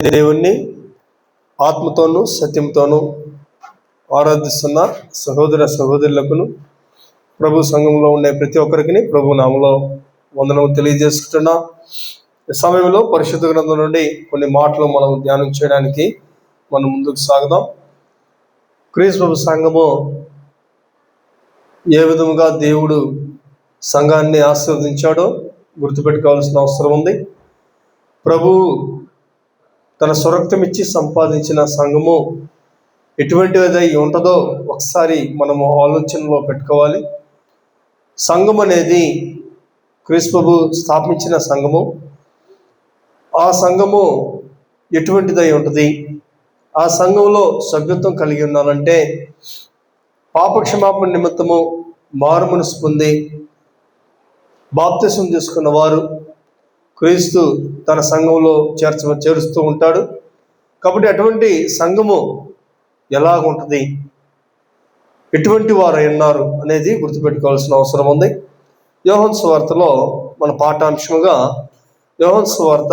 దేవుణ్ణి ఆత్మతోనూ సత్యంతోనూ ఆరాధిస్తున్న సహోదర సహోదరులకును ప్రభు సంఘంలో ఉండే ప్రతి ఒక్కరికి ప్రభు నామములో వందనము తెలియజేసుకుంటున్నా. ఈ సమయంలో పరిశుద్ధ గ్రంథం నుండి కొన్ని మాటలు మనం ధ్యానం చేయడానికి మనం ముందుకు సాగుదాం. క్రీస్తు ప్రభు సంఘము ఏ విధముగా దేవుడు సంఘాన్ని ఆశీర్వదించాడో గుర్తుపెట్టుకోవాల్సిన అవసరం ఉంది. ప్రభు తన స్వరక్తం ఇచ్చి సంపాదించిన సంఘము ఎటువంటిదై ఉంటుందో ఒకసారి మనము ఆలోచనలో పెట్టుకోవాలి. సంఘం అనేది క్రీస్తు ప్రభు స్థాపించిన సంఘము. ఆ సంఘము ఎటువంటిదై ఉంటుంది? ఆ సంఘంలో సభ్యత్వం కలిగి ఉండాలంటే పాపక్షమాపణ నిమిత్తము మారు మనసు పొంది బాప్తిసం తీసుకున్న వారు క్రీస్తు తన సంఘంలో చేరుస్తూ ఉంటాడు. కాబట్టి అటువంటి సంఘము ఎలాగుంటుంది, ఎటువంటి వారు ఉన్నారు అనేది గుర్తుపెట్టుకోవాల్సిన అవసరం ఉంది. యోహాను సువార్తలో మన పాఠాంశముగా యోహాను సువార్త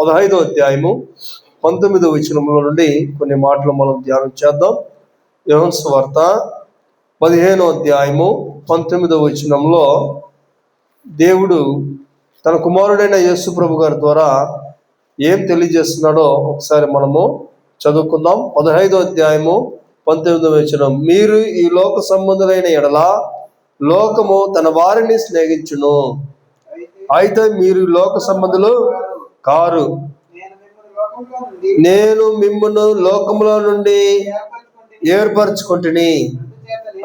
15వ అధ్యాయము 19వ వచనముల నుండి కొన్ని మాటలు మనం ధ్యానం చేద్దాం. యోహాను సువార్త 15వ అధ్యాయము 19వ వచనంలో దేవుడు తన కుమారుడైన యేసు ప్రభు గారి ద్వారా ఏం తెలియజేస్తున్నాడో ఒకసారి మనము చదువుకుందాం. 15వ అధ్యాయము 19వ వచనం, మీరు ఈ లోక సంబంధులైన ఎడల లోకము తన వారిని స్నేహించును, అయితే మీరు లోక సంబంధులు కారు, నేను మిమ్మును లోకములో నుండి ఏర్పరచుకుంటుని,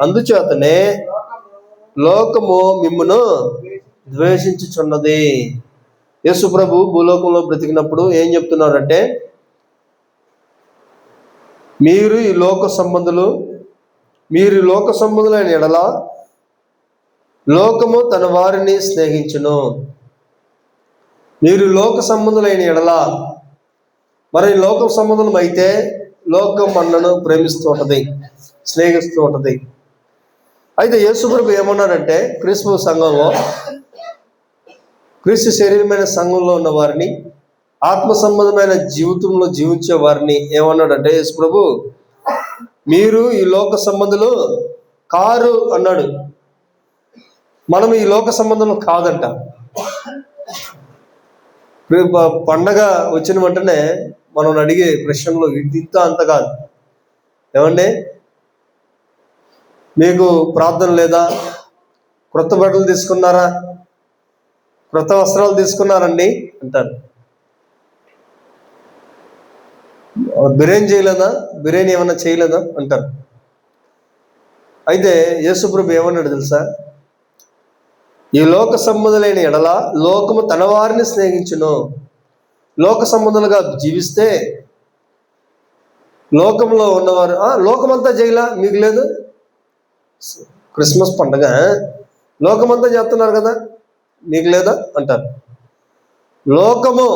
అందుచేతనే లోకము మిమ్మును ద్వేషించుచున్నది. యేసు ప్రభు భూలోకంలో బ్రతికినప్పుడు ఏం చెప్తున్నారంటే, మీరు ఈ లోక సంబంధులైన ఎడల లోకము తన వారిని స్నేహించును. మీరు లోక సంబంధులైన ఎడల, మరి లోక సంబంధం అయితే లోకం మనను ప్రేమిస్తూ ఉంటుంది, స్నేహిస్తూ ఉంటుంది. అయితే యేసు ప్రభు ఏమన్నాడంటే, క్రీస్తు సంఘంలో క్రీస్తు శరీరమైన సంఘంలో ఉన్న వారిని, ఆత్మ సంబంధమైన జీవితంలో జీవించే వారిని ఏమన్నాడంటే యేసు ప్రభు, మీరు ఈ లోక సంబంధులు కారు అన్నాడు. మనం ఈ లోక సంబంధం కాదంట. పండగ వచ్చిన వెంటనే మనం అడిగే ప్రశ్నలో ఇంత అంత కాదు. ఏమండి, మీకు ప్రార్థన లేదా? క్రొత్త బట్టలు తీసుకున్నారా? క్రొత్త వస్త్రాలు తీసుకున్నారండి అంటారు. బిర్యానీ చేయలేదా? బిర్యానీ ఏమన్నా చేయలేదా అంటారు. అయితే యేసు ప్రభు ఏమన్నాడు తెలుసా? ఈ లోక సంబంధులైన ఎడల లోకము తన వారిని స్నేహించును. లోక సంబంధులుగా జీవిస్తే లోకంలో ఉన్నవారు, లోకమంతా చేయలా, మీకు లేదు? క్రిస్మస్ పండగ లోకమంతా చేస్తున్నారు కదా, మీకు లేదా అంటారు. లోకము,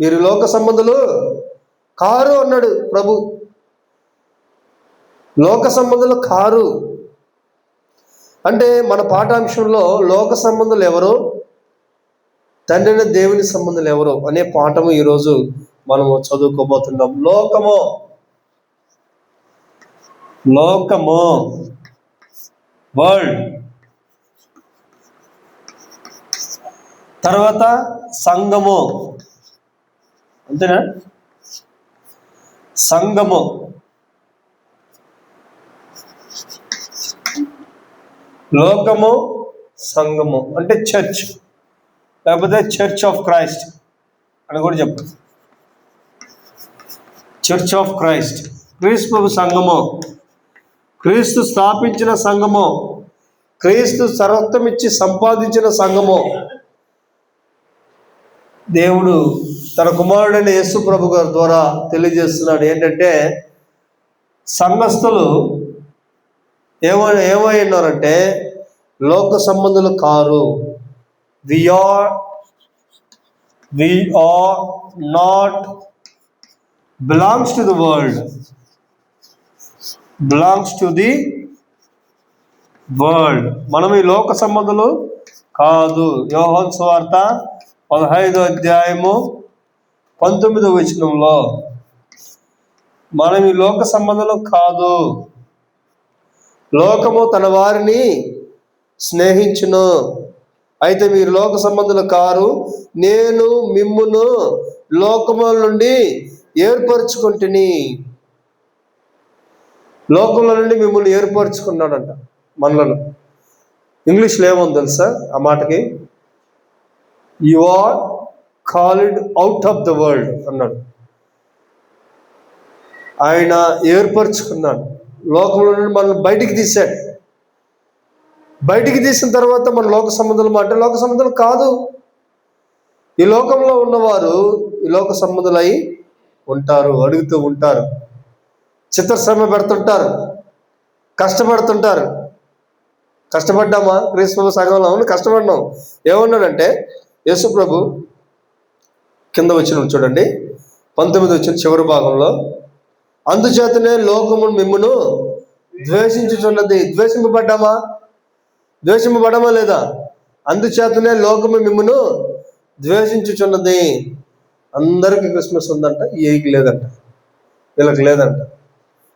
మీరు లోక సంబంధులు కారు అన్నాడు ప్రభు. లోక సంబంధులు కారు అంటే మన పాఠాంశంలో లోక సంబంధులు ఎవరు, తండ్రి దేవుని సంబంధులు ఎవరు అనే పాఠము ఈరోజు మనము చదువుకోబోతున్నాం. లోకము వరల్డ్, తర్వాత సంఘము, అంతేనా? సంఘము, లోకము, సంఘము అంటే చర్చ్, లేకపోతే చర్చ్ ఆఫ్ క్రైస్ట్ అని కూడా చెప్పచ్చు. చర్చ్ ఆఫ్ క్రైస్ట్, క్రీస్తు ప్రభు సంఘము, క్రీస్తు స్థాపించిన సంఘము, క్రీస్తు సర్వత్వం ఇచ్చి సంపాదించిన సంఘము. దేవుడు తన కుమారుడైన యేసు ప్రభు గారి ద్వారా తెలియజేస్తున్నాడు ఏంటంటే, సంఘస్థులు ఏమై ఉన్నారంటే లోక సంబంధులు కారు. We are not belongs to the world, belongs to the world. మనం ఈ లోక సంబంధులు కాదు. యోహాను సువార్త 15వ అధ్యాయము 19వ వచనంలో, మనం ఈ లోక సంబంధంలో కాదు, లోకము తన వారిని స్నేహించును, అయితే మీరు లోక సంబంధులు కారు, నేను మిమ్మును లోకముల నుండి ఏర్పరచుకుంటుని. లోకంలో నుండి మిమ్మల్ని ఏర్పరచుకున్నాడంట మనలను. ఇంగ్లీష్లో ఏముంది తెలుసా ఆ మాటకి? You are called out of the world అన్నాడు. ఆయన ఏర్పరచుకున్నాడు, లోకంలో నుండి మనల్ని బయటికి తీశాడు. బయటికి తీసిన తర్వాత మన లోక సంబంధులు అంటే లోక సంబంధులు కాదు. ఈ లోకంలో ఉన్నవారు ఈ లోక సంబంధులై ఉంటారు, అడుగుతూ ఉంటారు, చిత్రశ్రమ పెడుతుంటారు, కష్టపడుతుంటారు. కష్టపడ్డామా? క్రీస్తు సంఘంలో కష్టపడ్డాం. ఏమన్నాడంటే యేసు ప్రభు కింద వచ్చిన చూడండి, 19 వచ్చిన చివరి భాగంలో, అందుచేతనే లోకము మిమ్మును ద్వేషించుచున్నది. ద్వేషింపబడ్డామా? ద్వేషింపబడమా లేదా? అందుచేతనే లోకము మిమ్మును ద్వేషించుచున్నది. అందరికీ క్రిస్మస్ ఉందంట, ఏకి లేదంట, వీళ్ళకి లేదంట.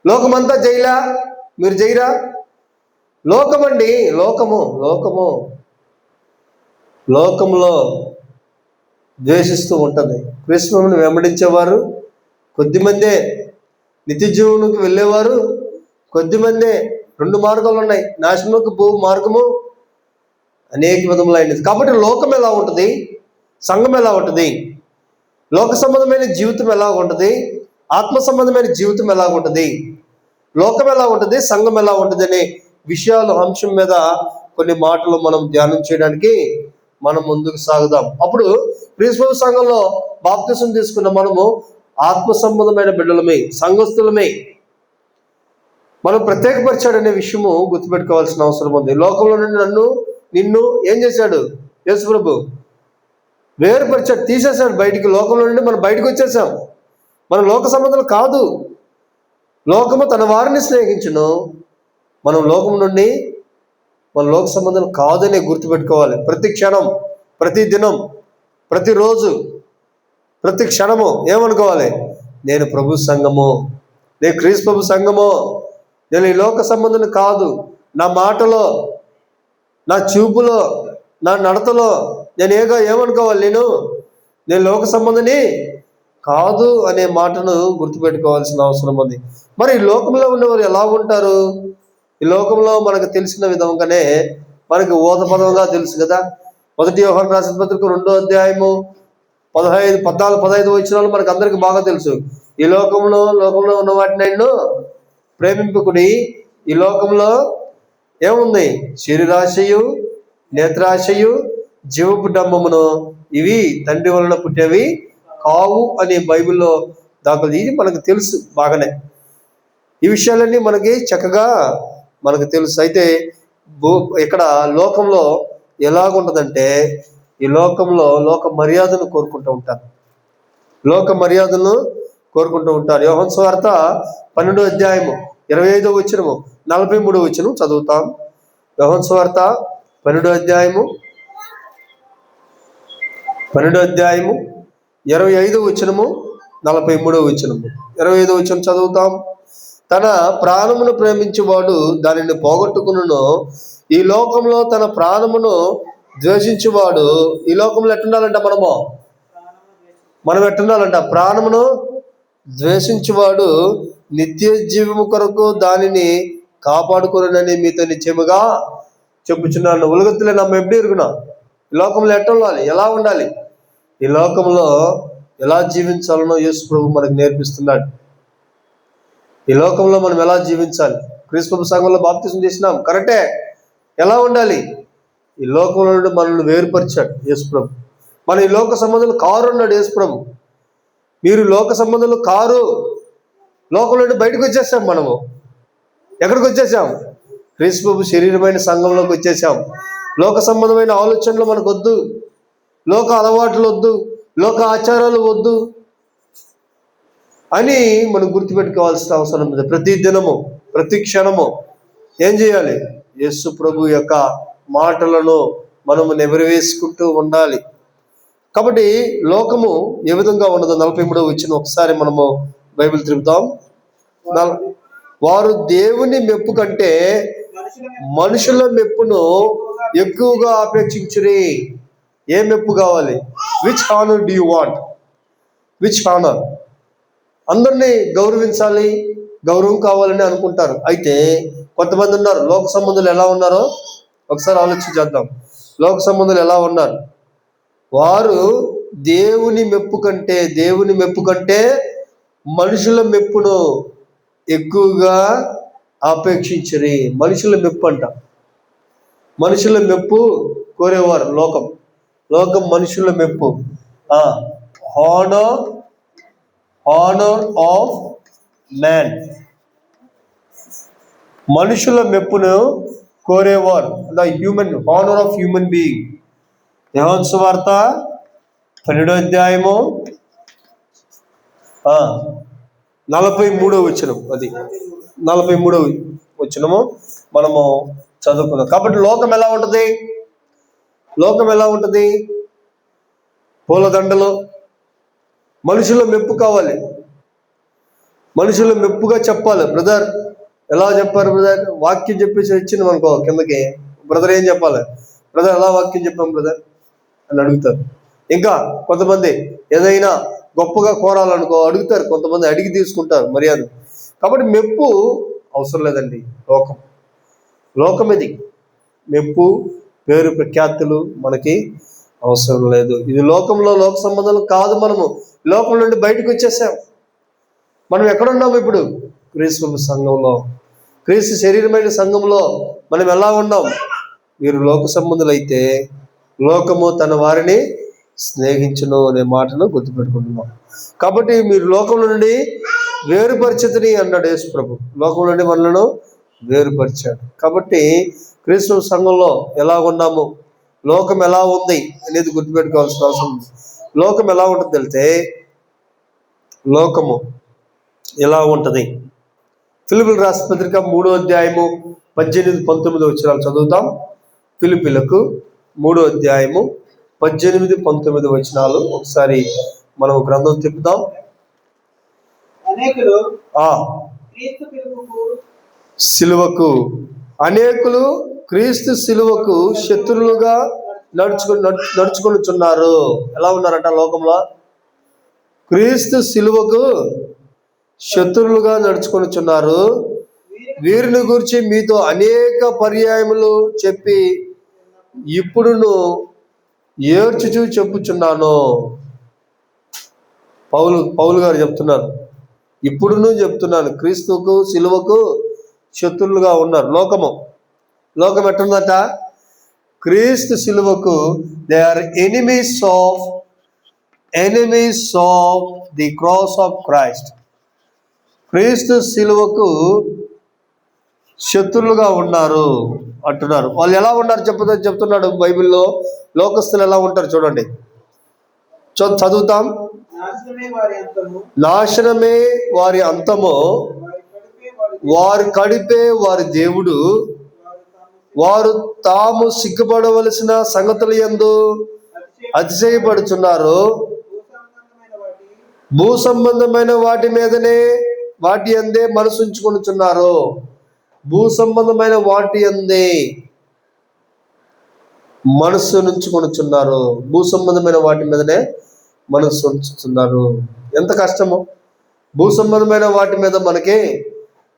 లోకమంతా జైలా, మీరు జైరా? లోకమండి, లోకము లోకము లోకంలో ద్వేషిస్తూ ఉంటుంది. క్రీస్తుని వెంబడించేవారు కొద్దిమందే, నిత్య జీవనకు వెళ్ళేవారు కొద్దిమందే. 2 మార్గాలు ఉన్నాయి, నాశనముకు పో మార్గము, అనేక విధములైనది. కాబట్టి లోకం ఎలా ఉంటుంది, సంఘం ఎలా ఉంటుంది, లోక సంబంధమైన జీవితం ఎలా ఉంటుంది, ఆత్మ సంబంధమైన జీవితం ఎలా ఉంటుంది, లోకం ఎలా ఉంటుంది, సంఘం ఎలా ఉంటుంది అనే విషయాలు, అంశం మీద కొన్ని మాటలు మనం ధ్యానం చేయడానికి మనం ముందుకు సాగుదాం. అప్పుడు క్రీస్తు సంఘంలో బాప్తిసం తీసుకున్న మనము ఆత్మ సంబంధమైన బిడ్డలమే, సంఘస్థులమే. మనం ప్రత్యేకపరిచాడనే విషయము గుర్తుపెట్టుకోవాల్సిన అవసరం ఉంది. లోకంలో నుండి నిన్ను ఏం చేశాడు యేసు ప్రభు? వేరుపరిచాడు, తీసేశాడు బయటికి. లోకంలో నుండి మనం బయటకు వచ్చేసాం. మనం లోక సంబంధాలు కాదు, లోకము తన వారిని స్నేహించును. మనం లోకం నుండి మన లోక సంబంధాలు కాదనే గుర్తుపెట్టుకోవాలి. ప్రతి క్షణం, ప్రతి దినం, ప్రతిరోజు, ప్రతి క్షణము ఏమనుకోవాలి? నేను ప్రభు సంఘము, నేను క్రీస్తు ప్రభు సంఘము, నేను ఈ లోక సంబంధం కాదు. నా మాటలో, నా చూపులో, నా నడతలో నేను ఏమనుకోవాలి? నేను లోక సంబంధిని కాదు అనే మాటను గుర్తుపెట్టుకోవాల్సిన అవసరం ఉంది. మరి ఈ లోకంలో ఉన్నవారు ఎలా ఉంటారు? ఈ లోకంలో మనకు తెలిసిన విధంగానే మనకి ఓతపదంగా తెలుసు కదా. 1 యోహాను రాసిన పత్రిక 2వ అధ్యాయము 14-15 వచనాలు మనకు అందరికి బాగా తెలుసు. ఈ లోకంలో ఉన్న వాటిని నేను ప్రేమింపుకుడి. ఈ లోకంలో ఏముంది? శరీరాశయు, నేత్రాశయు, జీవపు డంబమును, ఇవి తండ్రి వలన పుట్టేవి కావు అని బైబిల్లో దాఖలు. ఇది మనకు తెలుసు బాగానే. ఈ విషయాలన్నీ మనకి చక్కగా మనకు తెలుసు. అయితే ఇక్కడ లోకంలో ఎలాగుంటుందంటే, ఈ లోకంలో లోక మర్యాదను కోరుకుంటూ ఉంటారు, లోక మర్యాదను కోరుకుంటూ ఉంటారు. యోహాను సువార్త 12వ అధ్యాయము 25వ వచనము 43వ వచనం చదువుతాం. యోహాను సువార్త 12వ అధ్యాయము 25వ వచనము 43వ వచనము. 25వ వచనం చదువుతాం. తన ప్రాణమును ప్రేమించువాడు దానిని పోగొట్టుకును, ఈ లోకంలో తన ప్రాణమును ద్వేషించువాడు. ఈ లోకంలో ఎట్టుండాలంట? మనం ఎట్టుండాలంట? ప్రాణమును ద్వేషించువాడు నిత్య జీవము కొరకు దానిని కాపాడుకునని మీతో నిశ్చయముగా చెప్పుచున్నాను. ఉలగత్తులే నమ్మ ఎప్పుడు ఎరుగునా? ఈ లోకంలో ఎట్టుండాలి, ఎలా ఉండాలి, ఈ లోకంలో ఎలా జీవించాలనో యేసు ప్రభు మనకు నేర్పిస్తున్నాడు. ఈ లోకంలో మనం ఎలా జీవించాలి? క్రీస్తు సంఘంలో బాప్తిసం చేసినాం, కరెక్టే. ఎలా ఉండాలి? ఈ లోకంలో నుండి మనల్ని వేరుపరిచాడు యేసు ప్రభు. మన ఈ లోక సంబంధాలు కారు అన్నాడు యేసు ప్రభు. మీరు లోక సంబంధాలు కారు. లోకం నుండి బయటకు వచ్చేసాం. మనము ఎక్కడికి వచ్చేసాం? క్రీస్తు ప్రభు శరీరమైన సంఘంలోకి వచ్చేసాం. లోక సంబంధమైన ఆలోచనలు మనకు వద్దు, లోక అలవాట్లు వద్దు, లోక ఆచారాలు వద్దు అని మనం గుర్తుపెట్టుకోవాల్సిన అవసరం ఉంది. ప్రతి దినము, ప్రతి క్షణము ఏం చేయాలి? యేసు ప్రభు యొక్క మాటలను మనము నెవరివేసుకుంటూ ఉండాలి. కాబట్టి లోకము ఏ విధంగా ఉన్నదో 43వ వచనం ఒకసారి మనము బైబిల్ తిరుగుతాం. వారు దేవుని మెప్పు కంటే మనుషుల మెప్పును ఎక్కువగా అపేక్షించురి. ఏ మెప్పు కావాలి? Which honour do you want? Which honour? అందరినీ గౌరవించాలి, గౌరవం కావాలని అనుకుంటారు. అయితే కొంతమంది ఉన్నారు, లోక సంబంధులు ఎలా ఉన్నారో ఒకసారి ఆలోచించేద్దాం. లోక సంబంధులు ఎలా ఉన్నారు? వారు దేవుని మెప్పు కంటే మనుషుల మెప్పును ఎక్కువగా ఆపేక్షించరి. మనుషుల మెప్పు అంట. మనుషుల మెప్పు కోరేవారు లోకం మనుషుల మెప్పు. హానర్ ఆఫ్ మ్యాన్, మనుషుల మెప్పును కోరేవారు. The human honour of human being. యోహాను సువార్త 12వ అధ్యాయము 43వ వచనం, అది 43వ వచనము మనము చదువుకున్నాం. కాబట్టి లోకం ఎలా ఉంటుంది? పూలదండలు. మనుషుల మెప్పు కావాలి, మనుషుల మెప్పుగా చెప్పాలి. బ్రదర్ ఎలా చెప్పారు బ్రదర్? వాక్యం చెప్పేసి వచ్చింది మనకో కిందకి, బ్రదర్ ఏం చెప్పాలి? బ్రదర్ ఎలా వాక్యం చెప్పాం బ్రదర్ అని అడుగుతారు. ఇంకా కొంతమంది ఏదైనా గొప్పగా కోరాలనుకో అడుగుతారు, కొంతమంది అడిగి తీసుకుంటారు మర్యాద. కాబట్టి మెప్పు అవసరం లేదండి. లోకం ఇది. మెప్పు, పేరు, ప్రఖ్యాతులు మనకి అవసరం లేదు. ఇది లోక సంబంధాలు కాదు. మనము లోకం నుండి బయటకు వచ్చేసాం. మనం ఎక్కడున్నాము ఇప్పుడు? క్రీస్తు సంఘంలో, క్రీస్తు శరీరమైన సంఘంలో మనం ఎలా ఉన్నాం? మీరు లోక సంబంధులైతే లోకము తన వారిని స్నేహించును అనే మాటను గుర్తుపెట్టుకుంటున్నాం. కాబట్టి మీరు లోకం నుండి వేరుపరిచితిని అన్నాడు యేసు ప్రభు. లోకం నుండి మనలను వేరుపరిచాడు. కాబట్టి క్రీస్తు సంఘంలో ఎలా ఉన్నాము, లోకం ఎలా ఉంది అనేది గుర్తుపెట్టుకోవాల్సిన అవసరం ఉంది. లోకం ఎలా ఉంటుంది తెలితే, లోకము ఎలా ఉంటుంది? ఫిలిప్పీయులకు రాసిన పత్రిక 3వ అధ్యాయము 18-19 వచనాలు చదువుతాం. ఫిలిప్పీయులకు 3వ అధ్యాయము 18-19 వచనాలు ఒకసారి మనం గ్రంథం తిప్పుదాం. అనేకులు క్రీస్తు సిలువకు శత్రులుగా నడుచుకొనుచున్నారు. ఎలా ఉన్నారంట లోకంలో? క్రీస్తు సిలువకు శత్రులుగా నడుచుకొనుచున్నారు. వీరిని గురించి మీతో అనేక పర్యాయములు చెప్పి ఇప్పుడును ఏడ్చుచూ చెప్పుచున్నాను. పౌలు గారు చెప్తున్నారు, ఇప్పుడును చెప్తున్నాను, క్రీస్తుకు సిలువకు శత్రులుగా ఉన్నారు. లోకం ఎట్టుందట? క్రీస్తు సిలువకు they are enemies of the cross of Christ. క్రీస్తు సిలువకు శత్రులుగా ఉన్నారు అంటున్నారు. వాళ్ళు ఎలా ఉన్నారు చెప్తున్నాడు బైబిల్లో. లోకస్తులు ఎలా ఉంటారు చూడండి, చదువుతాం. నాశనమే వారి అంతము, వారి కడిపే వారి దేవుడు, వారు తాము సిగ్గుపడవలసిన సంగతుల యందు అతిశయపడుచున్నారు. భూ సంబంధమైన వాటి అందే మనసు ఉంచుకొనుచున్నారు. భూ సంబంధమైన వాటి అందే మనస్సు ఉంచుకొనుచున్నారు. భూ సంబంధమైన వాటి మీదనే మనస్సు ఉంచుతున్నారు. ఎంత కష్టమో! భూ సంబంధమైన వాటి మీద మనకి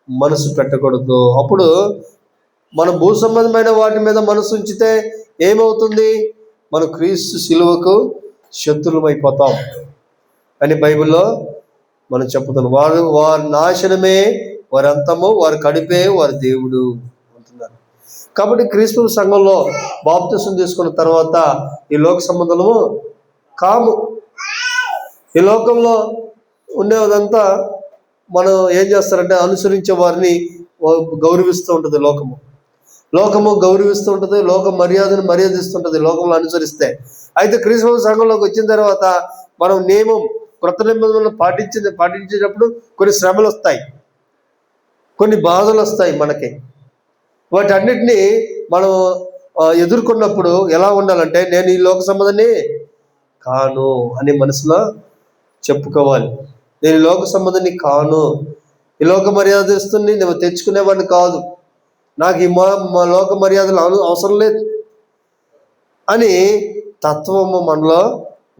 మనసు పెట్టకూడదు. అప్పుడు మనం భూ సంబంధమైన వాటి మీద మనసు ఉంచితే ఏమవుతుంది? మనం క్రీస్తు సిలువకు శత్రులమైపోతాం అని బైబిల్లో మనం చెప్పుతున్నాం. వారి నాశనమే వారి అంతము, వారి కడిపే వారి దేవుడు అంటున్నారు. కాబట్టి క్రీస్తు సంఘంలో బాప్తిసం తీసుకున్న తర్వాత ఈ లోక సంబంధము కాము. ఈ లోకంలో ఉండేదంతా మనం ఏం చేస్తారంటే అనుసరించే వారిని గౌరవిస్తూ ఉంటుంది. లోకము గౌరవిస్తూ ఉంటుంది, లోక మర్యాదను మర్యాదిస్తుంటుంది లోకంలో అనుసరిస్తే. అయితే క్రీస్తు సంఘంలోకి వచ్చిన తర్వాత మనం నియమం, క్రొత్త నిబంధనలను పాటించేటప్పుడు కొన్ని శ్రమలు వస్తాయి, కొన్ని బాధలు వస్తాయి మనకి. వాటన్నిటినీ మనం ఎదుర్కొన్నప్పుడు ఎలా ఉండాలంటే, నేను ఈ లోక సంబంధాన్ని కాను అని మనసులో చెప్పుకోవాలి. నేను ఈ లోక సంబంధిని కాను, ఈ లోక మర్యాదస్తుని నువ్వు తెచ్చుకునేవాడిని కాదు, నాకు ఈ మా లోక మర్యాదలు అవసరం లేదు అని తత్వము మనలో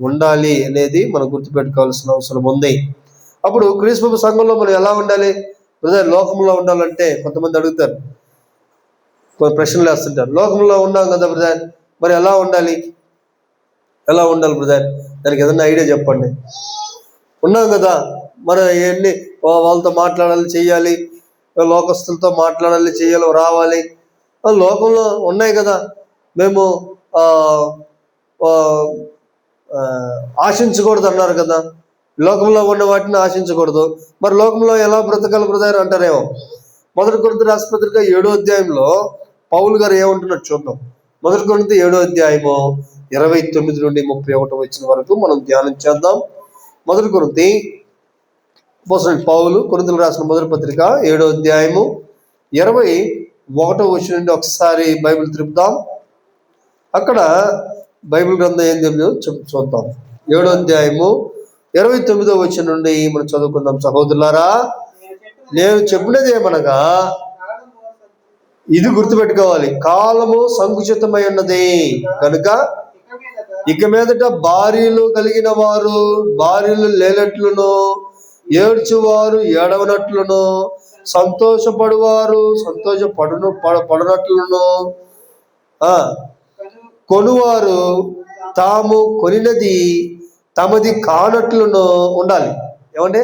ఉండాలి అనేది మనం గుర్తుపెట్టుకోవాల్సిన అవసరం ఉంది. అప్పుడు క్రీస్తు సంఘంలో మనం ఎలా ఉండాలి? బ్రదర్, లోకంలో ఉండాలంటే కొంతమంది అడుగుతారు, కొన్ని ప్రశ్నలు వేస్తుంటారు. లోకంలో ఉన్నాం కదా బ్రదర్, మరి ఎలా ఉండాలి బ్రదర్? దానికి ఏదన్నా ఐడియా చెప్పండి. ఉన్నాం కదా, మనం ఎన్ని వాళ్ళతో మాట్లాడాలి, చెయ్యాలి, లోకస్తులతో మాట్లాడాలి, చెయ్యాలి, రావాలి. లోకంలో ఉన్నాయి కదా, మేము ఆశించకూడదు అన్నారు కదా, లోకంలో ఉన్న వాటిని ఆశించకూడదు. మరి లోకంలో ఎలా బ్రతకాలి బ్రదర్ అంటారేమో. 1 కొరింథీ రాసిన పత్రిక 7వ అధ్యాయంలో పౌలు గారు ఏమంటున్నట్టు చూద్దాం. 1 కొరింథీ 7వ అధ్యాయము 29 నుండి 31 వచ్చిన వరకు మనం ధ్యానం చేద్దాం. 1 కొరింథీ పౌలు కొరింథీయులకు రాసిన మొదటి పత్రిక 7వ అధ్యాయము 21వ వచనం నుండి ఒకసారి బైబిల్ తిప్పుదాం. అక్కడ బైబిల్ గ్రంథం ఏం తెలియదు చూద్దాం. 7వ అధ్యాయము 29వ వచనం నుండి మనం చదువుకుందాం. సహోదరులారా, నేను చెప్పినది ఏమనగా, ఇది గుర్తుపెట్టుకోవాలి, కాలము సంకుచితమై ఉన్నది కనుక ఇక మీదట భార్యలు కలిగిన వారు భార్యలు లేనట్లును, ఏడ్చువారు ఏడవనట్లును, సంతోషపడువారు పడనట్లును, కొనువారు తాము కొనినది తమది కానట్లును ఉండాలి. ఏమంటే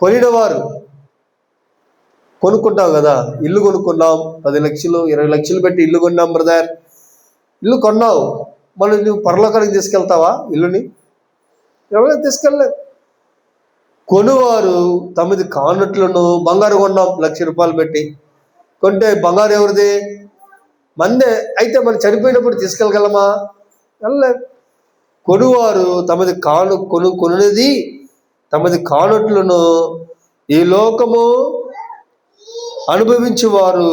కొనినవారు, కొనుక్కుంటాం కదా, ఇల్లు కొనుక్కున్నాం, 10 లక్షలు 20 లక్షలు పెట్టి ఇల్లు కొన్నాం బ్రదర్. ఇల్లు కొన్నావు, మళ్ళీ నువ్వు పరలోకానికి తీసుకెళ్తావా ఇల్లుని? ఎవరైనా తీసుకెళ్ళలేదు. కొనువారు తమది కానట్లును, బంగారు కొన్నాం 1,00,000 రూపాయలు పెట్టి కొంటే బంగారు ఎవరిది? మందే. అయితే మనం చనిపోయినప్పుడు తీసుకెళ్ళగలమా? వెళ్ళలేదు. కొనువారు తమది కొనున్నది తమది కానట్లును, ఈ లోకము అనుభవించేవారు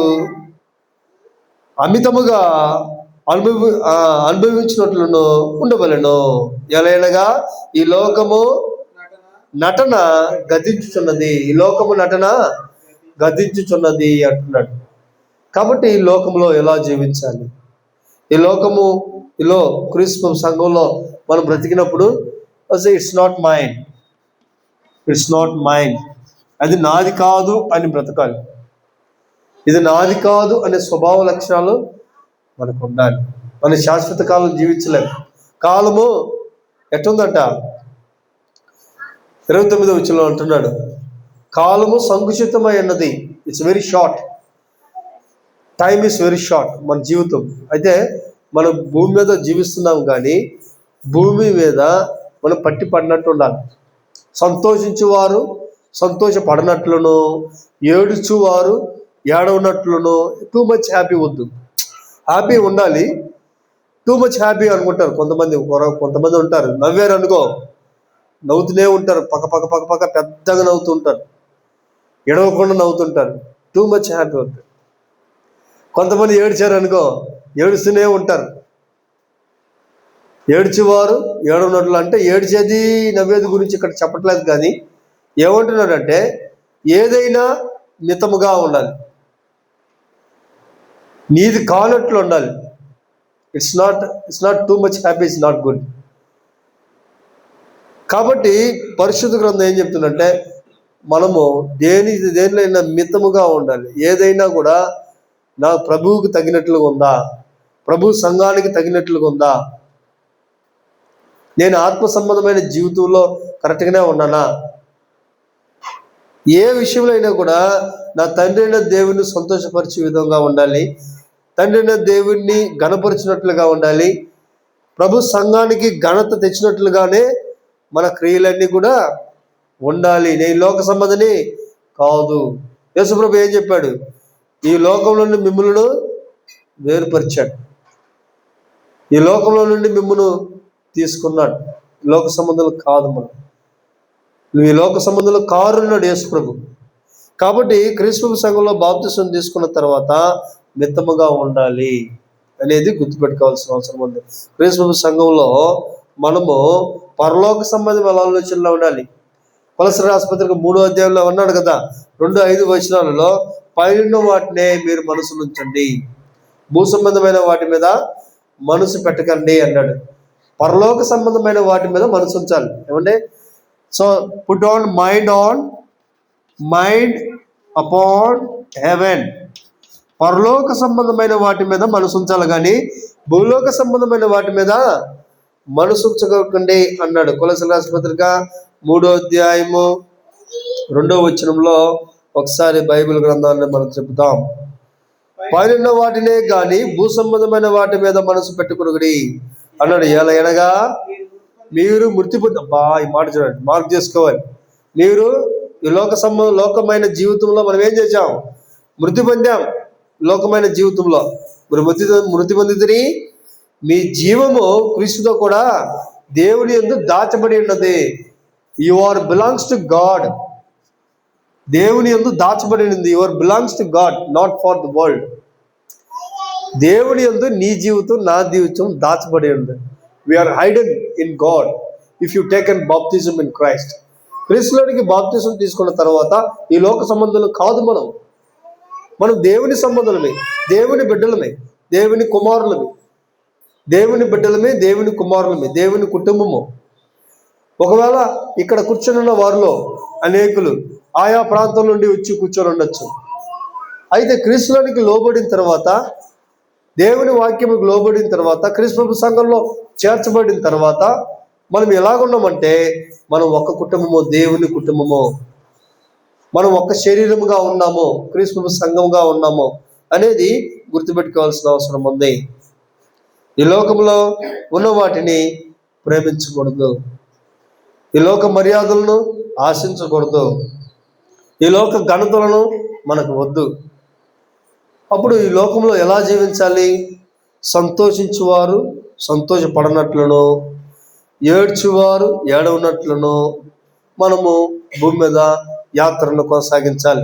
అమితముగా అనుభవించినట్లును ఉండవలెను. ఎలైనగా ఈ లోకము నటన గతించుచున్నది, ఈ లోకము నటన గతించుచున్నది అంటున్నాడు. కాబట్టి ఈ లోకంలో ఎలా జీవించాలి? ఈలో క్రీస్తు సంఘంలో మనం బ్రతికినప్పుడు ఇట్స్ నాట్ మైండ్, అది నాది కాదు అని బ్రతకాలి. ఇది నాది కాదు అనే స్వభావ లక్షణాలు మనకు ఉండాలి. మన శాశ్వత కాలం జీవించలేము. కాలము ఎట్టుందంట, 29వ వచనంలో అంటున్నాడు, కాలము సంకుచితమై ఉన్నది. It's very short, time is very short. మన జీవితం అయితే మనం భూమి మీద జీవిస్తున్నాం, కానీ భూమి మీద మనం పట్టి పడినట్టు ఉండాలి. సంతోషించువారు సంతోషపడినట్లును, ఏడుచువారు ఏడవనట్లును. టూ మచ్ హ్యాపీ వద్దు. హ్యాపీ ఉండాలి, టూ మచ్ హ్యాపీ అనుకుంటారు కొంతమంది ఉంటారు. నవ్వారు అనుకో, నవ్వుతూనే ఉంటారు, పక్క పెద్దగా నవ్వుతూ ఉంటారు, ఎడవకుండా నవ్వుతుంటారు. టూ మచ్ హ్యాపీ వద్దు. కొంతమంది ఏడ్చారు అనుకో, ఏడుస్తూనే ఉంటారు. ఏడ్చేవారు ఏడవనట్లు అంటే ఏడ్చేది నవ్వేది గురించి ఇక్కడ చెప్పట్లేదు, కానీ ఏమంటున్నాడంటే ఏదైనా మితముగా ఉండాలి, నీది కానట్లు ఉండాలి. It's not too much happy, it's not good. కాబట్టి పరిశుద్ధ గ్రంథం ఏం చెప్తుందంటే మనము దేనిలో మితముగా ఉండాలి. ఏదైనా కూడా నా ప్రభువుకు తగినట్లుగా ఉందా, ప్రభు సంఘానికి తగినట్లుగా ఉందా, నేను ఆత్మ సంబంధమైన జీవితంలో కరెక్ట్గానే ఉన్నానా, ఏ విషయంలో అయినా కూడా నా తండ్రి అయిన దేవుని సంతోషపరిచే విధంగా ఉండాలి, తండ్రి అయిన దేవుణ్ణి ఘనపరిచినట్లుగా ఉండాలి, ప్రభు సంఘానికి ఘనత తెచ్చినట్లుగానే మన క్రియలన్నీ కూడా ఉండాలి. నేను లోక సంబంధిని కాదు. యేసుప్రభు ఏం చెప్పాడు? ఈ లోకంలో నుండి మిమ్మల్ని వేరుపరిచాడు, ఈ లోకంలో నుండి మిమ్మల్ని తీసుకున్నాడు. లోక సంబంధాలు కాదు, నువ్వు ఈ లోక సంబంధంలో కారున్నాడు యేసుప్రభు. కాబట్టి క్రీస్తు సంఘంలో బాప్తిసం తీసుకున్న తర్వాత మితముగా ఉండాలి అనేది గుర్తుపెట్టుకోవాల్సిన అవసరం ఉంది. క్రీస్తు సంఘంలో మనము పరలోక సంబంధమైన ఆలోచనలో ఉండాలి. కొలసల ఆసుపత్రికి 3వ అధ్యాయంలో ఉన్నాడు కదా, 2-5 వచనాలలో పైన వాటినే మీరు మనసు ఉంచండి, భూ సంబంధమైన వాటి మీద మనసు పెట్టకండి అన్నాడు. పరలోక సంబంధమైన వాటి మీద మనసు ఉంచాలి. ఏమంటే so put on mind upon heaven. పరలోక సంబంధమైన వాటి మీద మనసు ఉంచాలి, కానీ భూలోక సంబంధమైన వాటి మీద మనసు ఉంచకండి అన్నాడు. కొలసల పత్రిక 3వ అధ్యాయము 2వ వచనంలో ఒకసారి బైబిల్ గ్రంథాన్ని మనం చెబుతాం. పైన వాటినే కానీ భూ సంబంధమైన వాటి మీద మనసు పెట్టుకుని అన్నాడు. ఎలా అనగా మీరు మృతి పొందా, ఈ మాట చూడండి, మార్క్ చేసుకోవాలి. మీరు ఈ లోకమైన జీవితంలో మనం ఏం చేశాం? మృతి పొందాం. లోకమైన జీవితంలో మీరు మృతి పొందితిరి, మీ జీవము క్రీస్తుతో కూడా దేవుని యందు దాచబడి ఉన్నది. You are belongs to God. దేవుని యందు దాచబడి ఉంది. You are belongs to God, not for the world. దేవుని యందు నీ జీవితం, నా జీవితం దాచబడి ఉంది. We are hidden in God if you taken baptism in Christ. క్రీస్తులోనికి బాప్టిజం తీసుకున్న తర్వాత ఈ లోక సంబంధాలు కాదు, మనం దేవుని సంబంధులమే, దేవుని బిడ్డలమే, దేవుని కుమారులమే, దేవుని బిడ్డలమే, దేవుని కుమారులమే, దేవుని కుటుంబము. ఒకవేళ ఇక్కడ కూర్చొని వారిలో అనేకులు ఆయా ప్రాంతం నుండి వచ్చి కూర్చొని ఉండొచ్చు. అయితే క్రీస్తులోనికి లోబడిన తర్వాత, దేవుని వాక్యముకు లోబడిన తర్వాత, క్రీస్తు సంఘంలో చేర్చబడిన తర్వాత మనం ఎలాగున్నామంటే మనం ఒక కుటుంబము, దేవుని కుటుంబము, మనం ఒక్క శరీరముగా ఉన్నాము, క్రీస్తు సంఘంగా ఉన్నాము అనేది గుర్తుపెట్టుకోవాల్సిన అవసరం ఉంది. ఈ లోకంలో ఉన్న వాటిని ప్రేమించకూడదు, ఈ లోక మర్యాదలను ఆశించకూడదు, ఈ లోక ఘనతలను మనకు వద్దు. అప్పుడు ఈ లోకంలో ఎలా జీవించాలి? సంతోషించువారు సంతోషపడనట్లును, ఏడ్చువారు ఏడవనట్లును మనము భూమి మీద యాత్రను కొనసాగించాలి.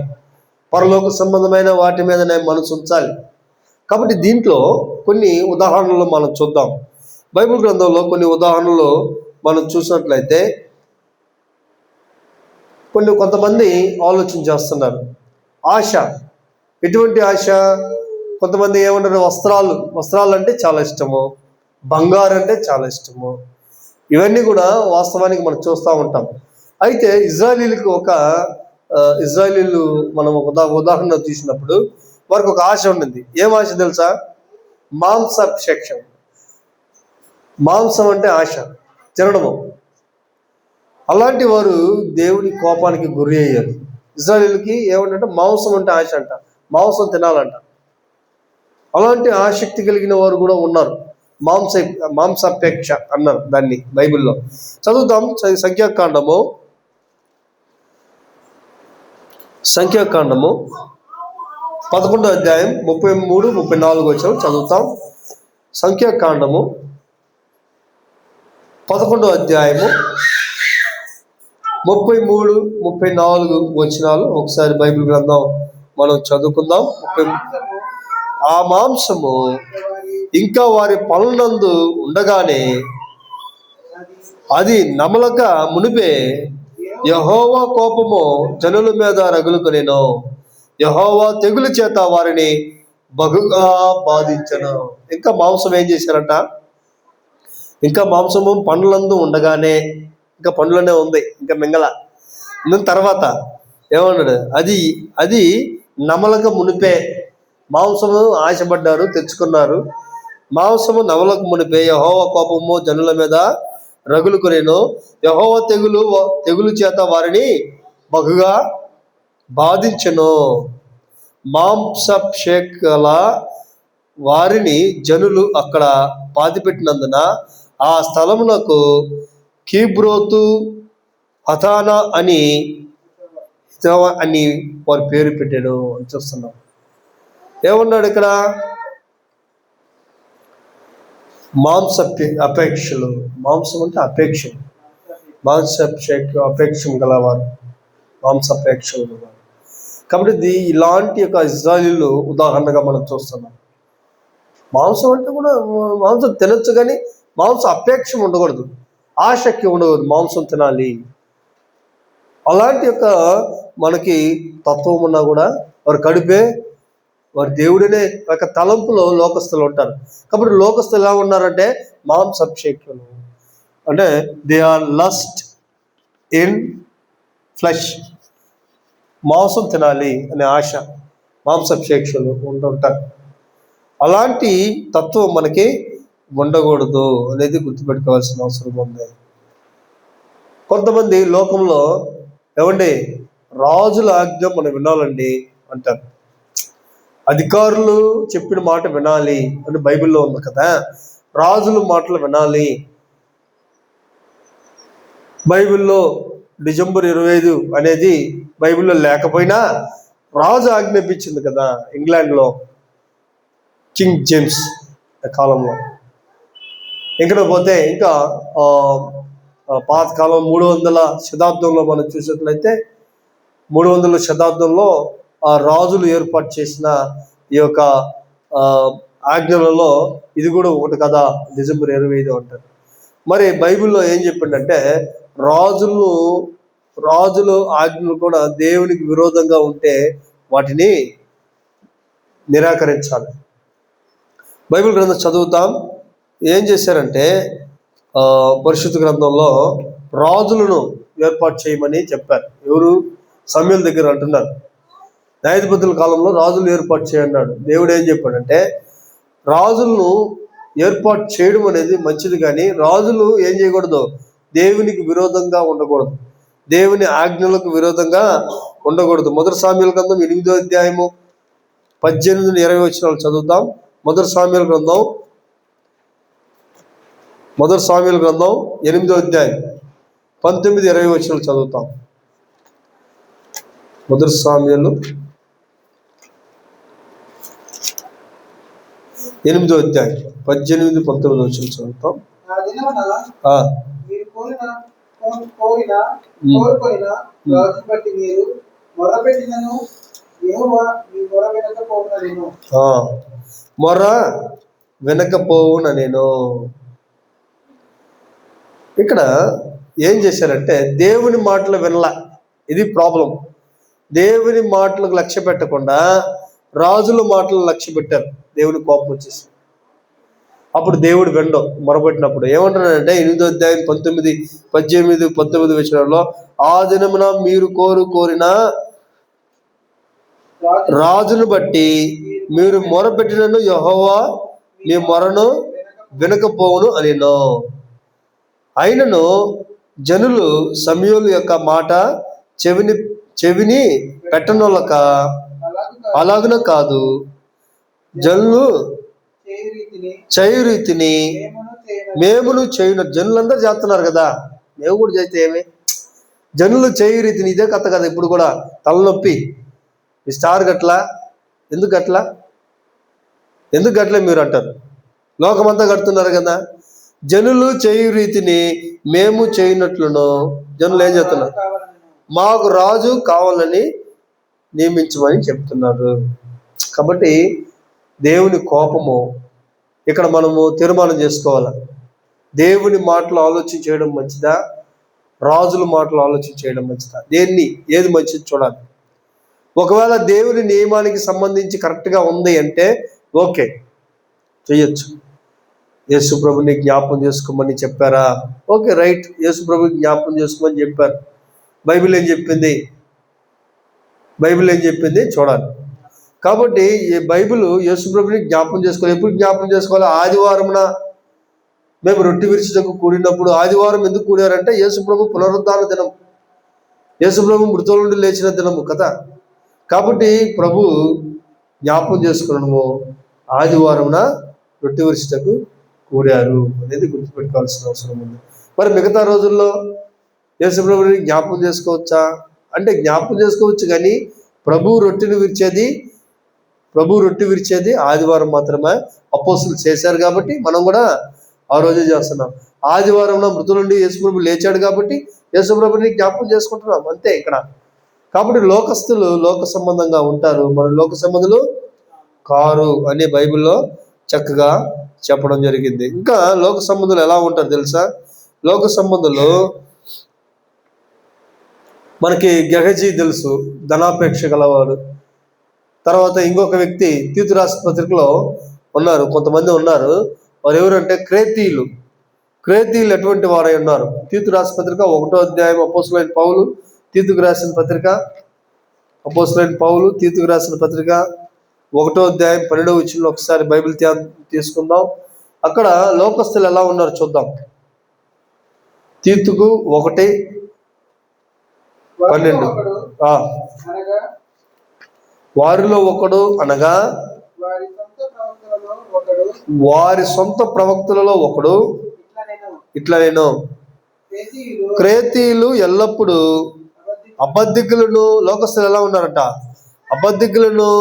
పరలోక సంబంధమైన వాటి మీదనే మనసు ఉంచాలి. కాబట్టి దీంట్లో కొన్ని ఉదాహరణలు మనం చూద్దాం. బైబిల్ గ్రంథంలో కొన్ని ఉదాహరణలు మనం చూసినట్లయితే కొంతమంది ఆలోచన చేస్తున్నారు. ఆశ, ఎటువంటి ఆశ? కొంతమంది ఏమంటారు, వస్త్రాలు అంటే చాలా ఇష్టము, బంగారు అంటే చాలా ఇష్టము. ఇవన్నీ కూడా వాస్తవానికి మనం చూస్తూ ఉంటాం. అయితే ఇజ్రాయేలీలు మనం ఒక ఉదాహరణ చూసినప్పుడు వారికి ఒక ఆశ ఉండింది. ఏం ఆశ తెలుసా? మాంసాపేక్షం. మాంసం అంటే ఆశ, తినడము. అలాంటి వారు దేవుని కోపానికి గురి అయ్యారు. ఇజ్రాయేలీలకి ఏమంటే మాంసం అంటే ఆశ అంట, మాంసం తినాలంట. అలాంటి ఆసక్తి కలిగిన వారు కూడా ఉన్నారు. మాంసాపేక్ష అన్నారు దాన్ని బైబిల్లో. చదువుతాం సంఖ్యాకాండము 11వ అధ్యాయం 33-34 వచ్చాము. చదువుతాం. సంఖ్యాకాండము 11వ అధ్యాయము 33-34 వచనాలు ఒకసారి బైబిల్ గ్రంథం మనం చదువుకుందాం. ఆ మాంసము ఇంకా వారి పనులందు ఉండగానే అది నమలక మునిపే యెహోవా కోపము జనుల మీద రగులుకొనెను. యెహోవా తెగులు చేత వారిని బహుగా బాధించెను. ఇంకా మాంసం ఏం చేశారంట? ఇంకా మాంసము పండ్లందు ఉండగానే, ఇంకా పండ్లనే ఉంది, ఇంకా మింగల. తర్వాత ఏమన్నాడు? అది నమలక మునిపే, మాంసము ఆశపడ్డారు, తెచ్చుకున్నారు. మాంసము నమలకు మునిపే యెహోవా కోపము జనుల మీద రగులుకొనెను. యెహోవా తెగులు చేత వారిని బహుగా బాధించెను. మాంసపేక్షల వారిని జనులు అక్కడ పాతిపెట్టినందున ఆ స్థలమునకు కీబ్రోతు హతానా అని వారి పేరు పెట్టాడు అని చూస్తున్నాం. ఏమన్నాడు ఇక్కడ? అపేక్షలు. మాంసం అంటే అపేక్షలు, అపేక్షం గలవారు, మాంసాపేక్షలు గలవారు. కాబట్టి ఇలాంటి యొక్క ఇజ్రాయేలీలు ఉదాహరణగా మనం చూస్తున్నాం. మాంసం అంటే కూడా మాంసం తినొచ్చు, కానీ మాంసం అపేక్షం ఉండకూడదు. ఆసక్తి ఉండదు, మాంసం తినాలి. అలాంటి యొక్క మనకి తత్వం ఉన్నా కూడా వారి కడుపే వారి దేవుడినే ఒక తలంపులో లోకస్తులు ఉంటారు. కాబట్టి లోకస్తులు ఎలా ఉన్నారంటే మాంసాపేక్షలు, అంటే they are lust in flesh, మాంసం తినాలి అనే ఆశ, మాంసాపేక్షలు ఉంటుంటారు. అలాంటి తత్వం మనకి ఉండకూడదు అనేది గుర్తుపెట్టుకోవాల్సిన అవసరం ఉంది. కొంతమంది లోకంలో ఏమండి రాజుల ఆజ్ఞ మనం వినాలండి అంటారు. అధికారులు చెప్పిన మాట వినాలి అని బైబిల్లో ఉంది కదా, రాజుల మాటలు వినాలి. బైబిల్లో డిసెంబర్ 25 అనేది బైబిల్లో లేకపోయినా రాజు ఆజ్ఞాపించింది కదా, ఇంగ్లాండ్లో కింగ్ జేమ్స్ కాలంలో. ఇక్కడ పోతే ఇంకా పాతకాలం 300వ శతాబ్దంలో మనం చూసినట్లయితే 300వ శతాబ్దంలో ఆ రాజులు ఏర్పాటు చేసిన ఈ యొక్క ఆజ్ఞలలో ఇది కూడా ఒకటి కదా, డిసెంబర్ 25 అంటారు. మరి బైబిల్లో ఏం చెప్పిందంటే రాజులు ఆజ్ఞలు కూడా దేవునికి విరోధంగా ఉంటే వాటిని నిరాకరించాలి. బైబిల్ గ్రంథం చదువుతాం. ఏం చేశారంటే పరిశుద్ధ గ్రంథంలో రాజులను ఏర్పాటు చేయమని చెప్పారు. ఎవరు? సమూయేలు దగ్గర అంటున్నారు. న్యాయాధిపతుల కాలంలో రాజులు ఏర్పాటు చేయన్నాడు. దేవుడు ఏం చెప్పాడంటే రాజులను ఏర్పాటు చేయడం అనేది మంచిది, కానీ రాజులు ఏం చేయకూడదు, దేవునికి విరోధంగా ఉండకూడదు, దేవుని ఆజ్ఞలకు విరోధంగా ఉండకూడదు. మొదటి సమూయేలు గ్రంథం 8వ అధ్యాయము 18-20 వచనాలు చదువుతాం. మొదటి సమూయేలు గ్రంథం 8వ అధ్యాయం 19-20 వచనాలు చదువుతాం. మొదటి సమూయేలు 8వ అధ్యాయం 18-19 వచనాలు చదువుతాం. మొర వినకపోవున నేను. ఇక్కడ ఏం చేశారంటే దేవుని మాటలు వినలా, ఇది ప్రాబ్లం. దేవుని మాటలకు లక్ష్య పెట్టకుండా రాజుల మాటలు లక్ష్య పెట్టారు. దేవుని కోపం వచ్చేసి అప్పుడు దేవుడు వెండం మొరబెట్టినప్పుడు ఏమంటున్నాడంటే 8వ అధ్యాయం 19, 18, 19 వచనాల్లో ఆ దినమున మీరు కోరిన రాజును బట్టి మీరు మొరపెట్టినను యెహోవా మీ మొరను వినకపోవును అనినో. అయినను జనులు సమూయేలు యొక్క మాట చెవిని పెట్టనొల్లక అలాగున కాదు, జనులు చేయు రీతిని మేమును చేయున. జనులందరూ చేస్తున్నారు కదా, మేము కూడా చేస్తే ఏమి? జనులు చేయు రీతిని, ఇదే కథ కదా ఇప్పుడు కూడా. తలనొప్పి, ఈ స్టార్ గట్లా, ఎందుకు గట్లా మీరు అంటారు. లోకమంతా కడుతున్నారు కదా. జనులు చేయు రీతిని మేము చేయనట్లును. జనులు ఏం చేస్తున్నారు? మాకు రాజు కావాలని నియమించమని చెప్తున్నారు. కాబట్టి దేవుని కోపము ఇక్కడ మనము తీర్మానం చేసుకోవాలి. దేవుని మాటలు ఆలోచన చేయడం మంచిదా, రాజుల మాటలు ఆలోచన చేయడం మంచిదా? ఏది మంచిది చూడాలి. ఒకవేళ దేవుని నియమానికి సంబంధించి కరెక్ట్గా ఉంది అంటే ఓకే, చెయ్యొచ్చు. యేసు ప్రభుని జ్ఞాపం చేసుకోమని చెప్పారా? ఓకే, రైట్, యేసు ప్రభుని జ్ఞాపం చేసుకోమని చెప్పారు. బైబిల్ ఏం చెప్పింది చూడాలి. కాబట్టి ఈ బైబిల్ యేసు ప్రభుని జ్ఞాపం చేసుకోవాలి. ఎప్పుడు జ్ఞాపం చేసుకోవాలి? ఆదివారమున మేము రొట్టె విరుచుటకు కూడినప్పుడు. ఆదివారం ఎందుకు కూడారంటే యేసు ప్రభు పునరుద్ధాన దినం, యేసు ప్రభు మృతుల నుండి లేచిన దినము కదా. కాబట్టి ప్రభు జ్ఞాపం చేసుకున్నాము, ఆదివారమున రొట్టె విరుచుటకు కూడారు అనేది గుర్తుపెట్టుకోవాల్సిన అవసరం ఉంది. మరి మిగతా రోజుల్లో యేసు ప్రభుని జ్ఞాపం చేసుకోవచ్చా అంటే జ్ఞాపం చేసుకోవచ్చు, కానీ ప్రభు రొట్టె విరిచేది ఆదివారం మాత్రమే. అపోస్తులు చేశారు కాబట్టి మనం కూడా ఆ రోజే చేస్తున్నాం. ఆదివారంలో మృతుల నుండి యేసు ప్రభు లేచాడు కాబట్టి యేసు ప్రభుని జ్ఞాపం చేసుకుంటున్నాం, అంతే ఇక్కడ. కాబట్టి లోకస్తులు లోక సంబంధంగా ఉంటారు, మన లోక సంబంధులు కారు అని బైబిల్లో చక్కగా చెప్పడం జరిగింది. ఇంకా లోక సంబంధులు ఎలా ఉంటారు తెలుసా? లోక సంబంధులు మనకి గెహజీ తెలుసు, ధనాపేక్ష గలవాడు. తర్వాత ఇంకొక వ్యక్తి తీతు రాసిన పత్రికలో ఉన్నారు, కొంతమంది ఉన్నారు. వారు ఎవరంటే క్రేతీయులు. క్రేతీయులు ఎటువంటి వారై ఉన్నారు? తీతు రాసిన పత్రిక 1వ అధ్యాయం అపోస్తలుడైన పౌలు తీతుకు రాసిన పత్రిక, అపోస్తలుడైన పౌలు తీతుకు రాసిన పత్రిక 1వ అధ్యాయం 12వ వచనంలో ఒకసారి బైబిల్ తీసుకుందాం. అక్కడ లోకస్తులు ఎలా ఉన్నారు చూద్దాం. తీతుకు 1:12. వారిలో ఒకడు అనగా వారి సొంత ప్రవక్తలలో ఒకడు ఇట్లా నేను, క్రేతీయులు ఎల్లప్పుడూ అబద్ధికులను, లోకస్తులు ఎలా ఉన్నారట? అబద్ధికులను,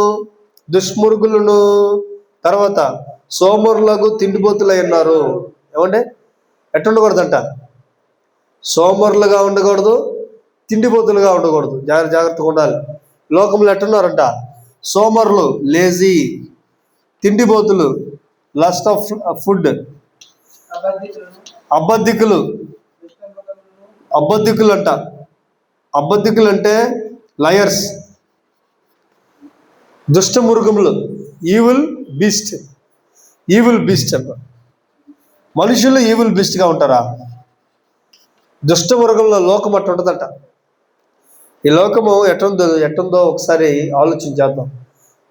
దుష్మురుగులను, తర్వాత సోమరులకు తిండిపోతులై ఉన్నారు. ఏమంటే ఎట్లా ఉండకూడదంట? సోమరులుగా ఉండకూడదు, తిండిపోతులుగా ఉండకూడదు. జాగ్రత్తగా ఉండాలి. లోకంలో ఎట్టున్నారంట? సోమరులు, లేజీ, తిండిపోతులు, లస్ట్ ఆఫ్ ఫుడ్, అబద్ధికులు. అబద్ధికులు అంట. అబద్ధికులు అంటే లయర్స్, దుష్టమృగములు, ఈవిల్ బీస్ట్. ఈవిల్ బీస్ట్ అంట. మనుషులు ఈవిల్ బీస్ట్గా ఉంటారా? దుష్టమృగంలో లోకం అట్ట ఉంటుందంట. ఈ లోకము ఎట్టుందో ఒకసారి ఆలోచించేద్దాం.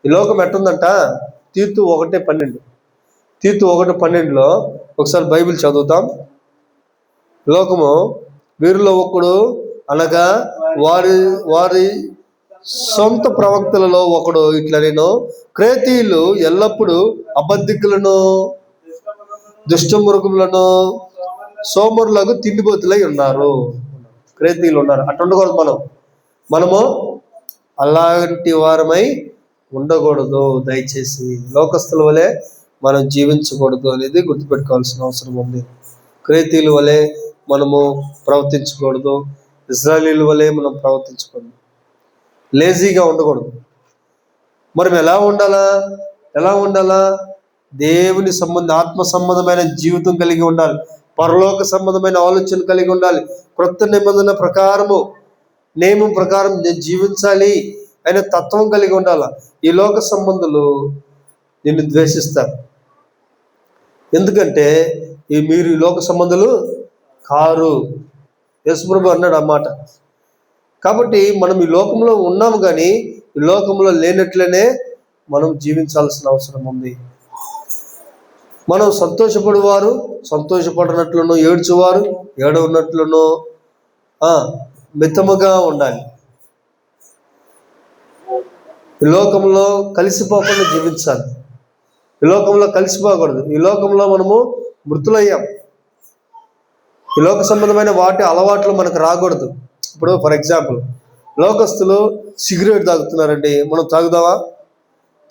ఈ లోకం ఎట్టుందంట? తీతు 1:12. తీతు 1:12లో ఒకసారి బైబిల్ చదువుతాం. లోకము వీరిలో ఒకడు అనగా వారి సొంత ప్రవక్తలలో ఒకడు ఇట్లా నేను, క్రేతీయులు ఎల్లప్పుడూ అబద్ధికులను, దుష్టమృగములను, సోమరులకు తిండిపోతులై ఉన్నారు. క్రేతీయులు ఉన్నారు. అట్లా ఉండకూడదు. మనము అలాంటి వారమై ఉండకూడదు. దయచేసి లోకస్తుల వలె మనం జీవించకూడదు అనేది గుర్తుపెట్టుకోవాల్సిన అవసరం ఉంది. క్రేతీయుల వలె మనము ప్రవర్తించకూడదు. ఇజ్రాయేలీల వలె మనం ప్రవర్తించకూడదు. లేజీగా ఉండకూడదు. మనం ఎలా ఉండాలా? దేవుని ఆత్మ సంబంధమైన జీవితం కలిగి ఉండాలి. పరలోక సంబంధమైన ఆలోచన కలిగి ఉండాలి. క్రొత్త నిబంధన ప్రకారము, నియమం ప్రకారం నేను జీవించాలి అనే తత్వం కలిగి ఉండాల. ఈ లోక సంబంధులు నిన్ను ద్వేషిస్తారు. ఎందుకంటే మీరు ఈ లోక సంబంధులు కారు. యేసుప్రభు అన్నాడు అన్నమాట. కాబట్టి మనం ఈ లోకంలో ఉన్నాము, కానీ ఈ లోకంలో లేనట్లనే మనం జీవించాల్సిన అవసరం ఉంది. మనం సంతోషపడేవారు సంతోషపడినట్లును, ఏడ్చువారు ఏడవనట్లును మితముగా ఉండాలి. ఈ లోకంలో కలిసిపోకుండా జీవించాలి. ఈ లోకంలో కలిసిపోకూడదు. ఈ లోకంలో మనము మృతులయ్యాం. ఈ లోక సంబంధమైన వాటి అలవాట్లు మనకు రాకూడదు. ఇప్పుడు ఫర్ ఎగ్జాంపుల్ లోకస్తులు సిగరెట్ తాగుతున్నారండి, మనం తాగుదామా?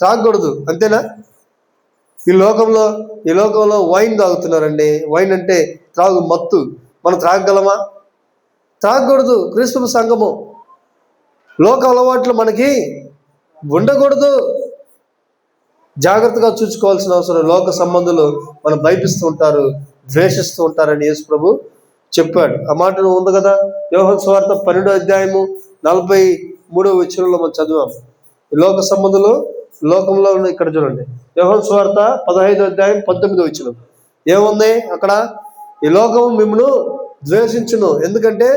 తాగకూడదు. అంతేనా? ఈ లోకంలో వైన్ తాగుతున్నారండి. వైన్ అంటే మత్తు. మనం త్రాగగలమా? త్రాగకూడదు. క్రీస్తు సంఘము లోక అలవాట్లు మనకి ఉండకూడదు. జాగ్రత్తగా చూసుకోవాల్సిన అవసరం. లోక సంబంధులు మనం భయపిస్తూ ఉంటారు, ద్వేషిస్తూ ఉంటారని యేసు ప్రభు చెప్పాడు. ఆ మాట ఉంది కదా, యోహాను సువార్త 12వ అధ్యాయము 43వ వచనంలో మనం చదివాం. లోక సంబంధులు లోకంలో ఉన్న, ఇక్కడ చూడండి యోహాను సువార్త 15వ అధ్యాయం 19వ వచనం ఏముంది అక్కడ? ఈ లోకము మిమ్మును ద్వేషించును, ఎందుకంటే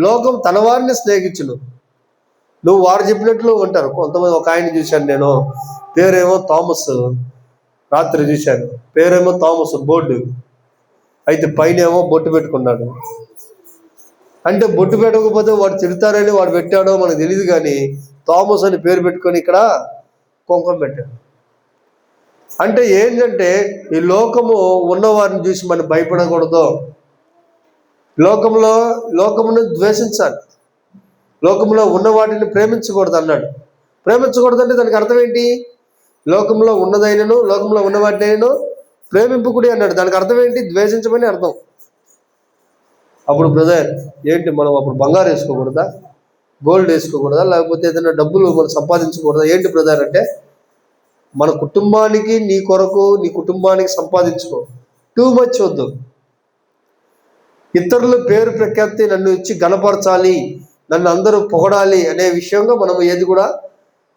లోకం తన వారిని స్నేహించును. నువ్వు వారు చెప్పినట్లు ఉంటారు. కొంతమంది, ఒక ఆయన చూశాను నేను, పేరేమో థామస్, రాత్రి చూశాను, పేరేమో థామస్ బోర్డు, అయితే పైన ఏమో బొట్టు పెట్టుకున్నాడు. అంటే బొట్టు పెట్టకపోతే వాడు తిడతారని వాడు పెట్టాడో మనకు తెలియదు, కానీ థామస్ అని పేరు పెట్టుకొని ఇక్కడ కుంకుమ పెట్టాడు. అంటే ఏంటంటే ఈ లోకము ఉన్నవారిని చూసి మనం భయపడకూడదు. లోకమును ద్వేషించాలి. లోకంలో ఉన్న వాటిని ప్రేమించకూడదు అన్నాడు. ప్రేమించకూడదంటే దానికి అర్థం ఏంటి? లోకంలో ఉన్నదైనను లోకంలో ఉన్న వాటినైనా ప్రేమింపుకుడి అన్నాడు. దానికి అర్థం ఏంటి? ద్వేషించమని అర్థం. అప్పుడు బ్రదర్ ఏంటి, మనం అప్పుడు బంగారు వేసుకోకూడదా, గోల్డ్ వేసుకోకూడదా, లేకపోతే ఏదైనా డబ్బులు మనం సంపాదించకూడదా? ఏంటి బ్రదర్ అంటే, మన కుటుంబానికి, నీ కొరకు, నీ కుటుంబానికి సంపాదించుకో, టూ మచ్ వద్దు. ఇతరుల పేరు ప్రఖ్యాతి నన్ను ఇచ్చి గణపరచాలి, నన్ను అందరూ పొగడాలి అనే విషయంగా మనం ఏది కూడా